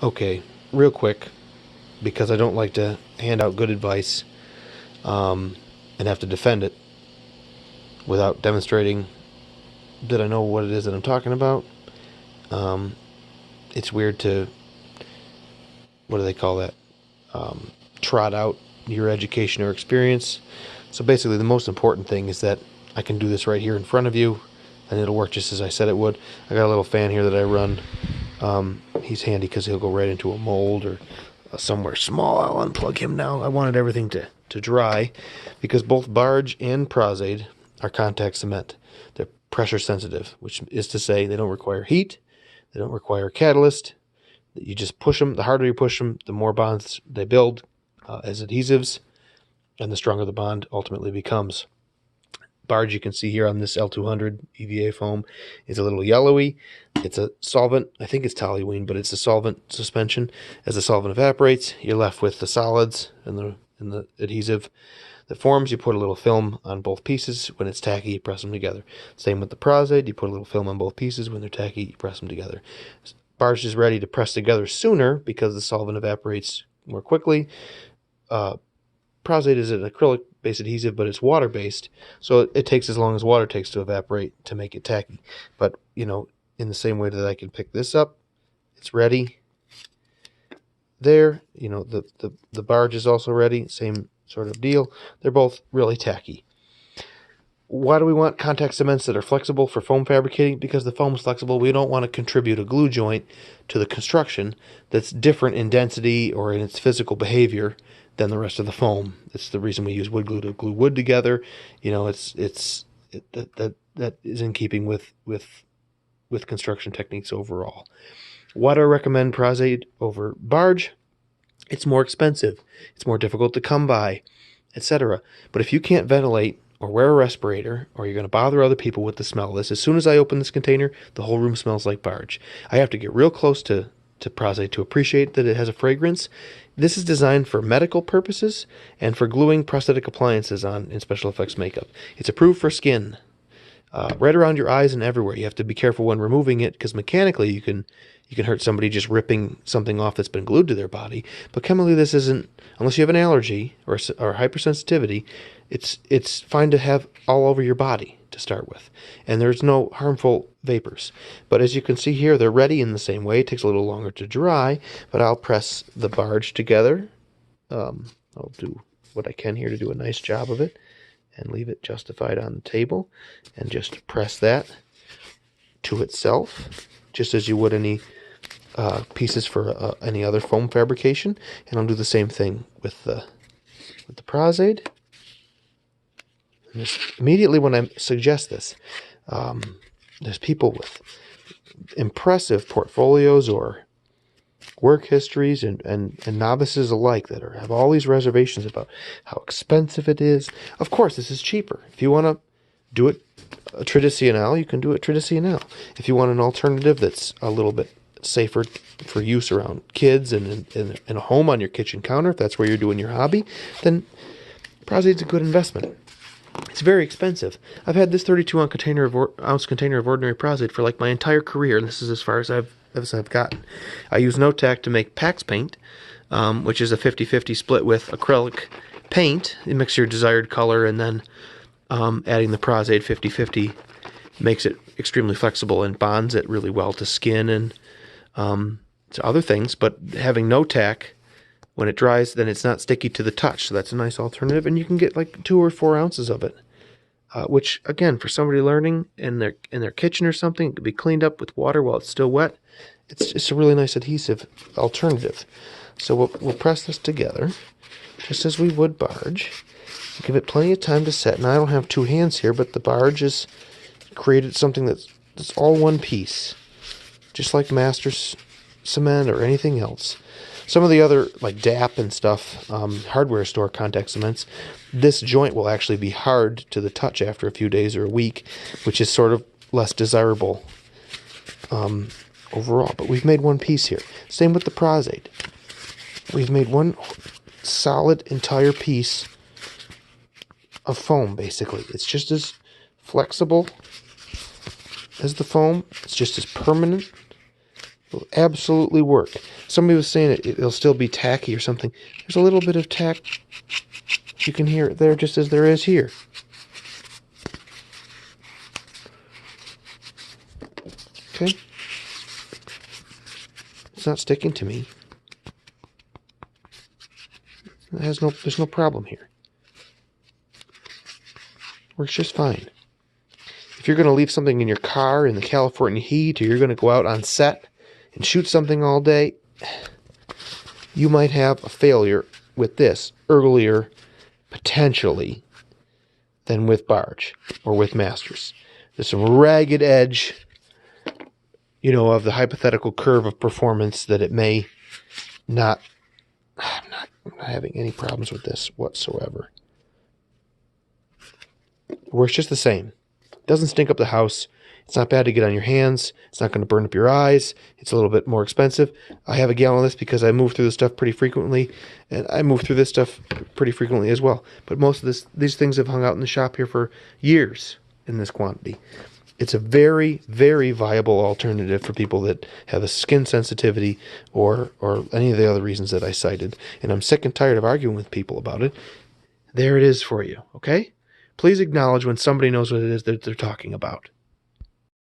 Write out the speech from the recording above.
Okay, real quick, because I don't like to hand out good advice and have to defend it without demonstrating that I know what it is that I'm talking about. It's weird to, what do they call that? Trot out your education or experience. So basically, the most important thing is that I can do this right here in front of you, and it'll work just as I said it would. I got a little fan here that I run. He's handy because he'll go right into a mold or somewhere small. I'll unplug him now. I wanted everything to dry because both Barge and Pros-Aide are contact cement. They're pressure sensitive, which is to say they don't require heat, they don't require catalyst. You just push them. The harder you push them, the more bonds they build as adhesives, and the stronger the bond ultimately becomes. Barge, you can see here on this L200 EVA foam, is a little yellowy. It's a solvent. I think it's toluene, but it's a solvent suspension. As the solvent evaporates, you're left with the solids and the adhesive that forms. You put a little film on both pieces. When it's tacky, you press them together. Same with the Pros-Aide. You put a little film on both pieces. When they're tacky, you press them together. Barge is ready to press together sooner because the solvent evaporates more quickly. Pros-Aide is an acrylic-based adhesive, but it's water-based, so it takes as long as water takes to evaporate to make it tacky. But, you know, in the same way that I can pick this up, it's ready. There, you know, the Barge is also ready, same sort of deal. They're both really tacky. Why do we want contact cements that are flexible for foam fabricating? Because the foam is flexible. We don't want to contribute a glue joint to the construction that's different in density or in its physical behavior than the rest of the foam. It's the reason we use wood glue to glue wood together. You know, that is in keeping with construction techniques overall. Why do I recommend Pros-Aide over Barge? It's more expensive. It's more difficult to come by, etc. But if you can't ventilate or wear a respirator, or you're going to bother other people with the smell of this, as soon as I open this container, the whole room smells like Barge. I have to get real close to Pros-Aide to appreciate that it has a fragrance. This is designed for medical purposes and for gluing prosthetic appliances on in special effects makeup. It's approved for skin, right around your eyes and everywhere. You have to be careful when removing it because mechanically you can hurt somebody just ripping something off that's been glued to their body. But chemically, this isn't, unless you have an allergy or hypersensitivity, it's fine to have all over your body to start with. And there's no harmful vapors. But as you can see here, they're ready in the same way. It takes a little longer to dry, but I'll press the Barge together. I'll do what I can here to do a nice job of it and leave it justified on the table and just press that to itself, just as you would any pieces for any other foam fabrication. And I'll do the same thing with the Pros-Aide. Immediately when I suggest this, there's people with impressive portfolios or work histories and novices alike that have all these reservations about how expensive it is. Of course, this is cheaper. If you want to do it traditional, you can do it traditional. If you want an alternative that's a little bit safer for use around kids and in a home on your kitchen counter, if that's where you're doing your hobby, then Pros-Aide's a good investment. It's very expensive. I've had this 32-ounce container of ordinary Pros-Aide for like my entire career, and this is as far as I've gotten. I use no-tack to make Pax paint, which is a 50-50 split with acrylic paint. You mix your desired color, and then adding the Pros-Aide 50-50 makes it extremely flexible and bonds it really well to skin and to other things. But having no-tack, when it dries, then it's not sticky to the touch, so that's a nice alternative, and you can get like 2 or 4 ounces of it, which, again, for somebody learning in their kitchen or something, it could be cleaned up with water while it's still wet. It's just a really nice adhesive alternative. So we'll press this together, just as we would Barge. Give it plenty of time to set. Now, I don't have 2 hands here, but the Barge has created something that's all one piece, just like Masters Cement or anything else. Some of the other, like DAP and stuff, hardware store contact cements, this joint will actually be hard to the touch after a few days or a week, which is sort of less desirable overall. But we've made one piece here. Same with the Pros-Aide. We've made one solid entire piece of foam, basically. It's just as flexible as the foam. It's just as permanent. It'll absolutely work. Somebody was saying it'll still be tacky or something. There's a little bit of tack. You can hear it there just as there is here. Okay? It's not sticking to me. There's no problem here. Works just fine. If you're going to leave something in your car in the California heat, or you're going to go out on set and shoot something all day, you might have a failure with this earlier, potentially, than with Barge or with Masters. There's some ragged edge, of the hypothetical curve of performance that it may not. I'm not having any problems with this whatsoever. It works just the same. It doesn't stink up the house. It's not bad to get on your hands. It's not going to burn up your eyes. It's a little bit more expensive. I have a gallon of this because I move through this stuff pretty frequently, and I move through this stuff pretty frequently as well. But most of these things have hung out in the shop here for years in this quantity. It's a very, very viable alternative for people that have a skin sensitivity or any of the other reasons that I cited. And I'm sick and tired of arguing with people about it. There it is for you, okay? Please acknowledge when somebody knows what it is that they're talking about.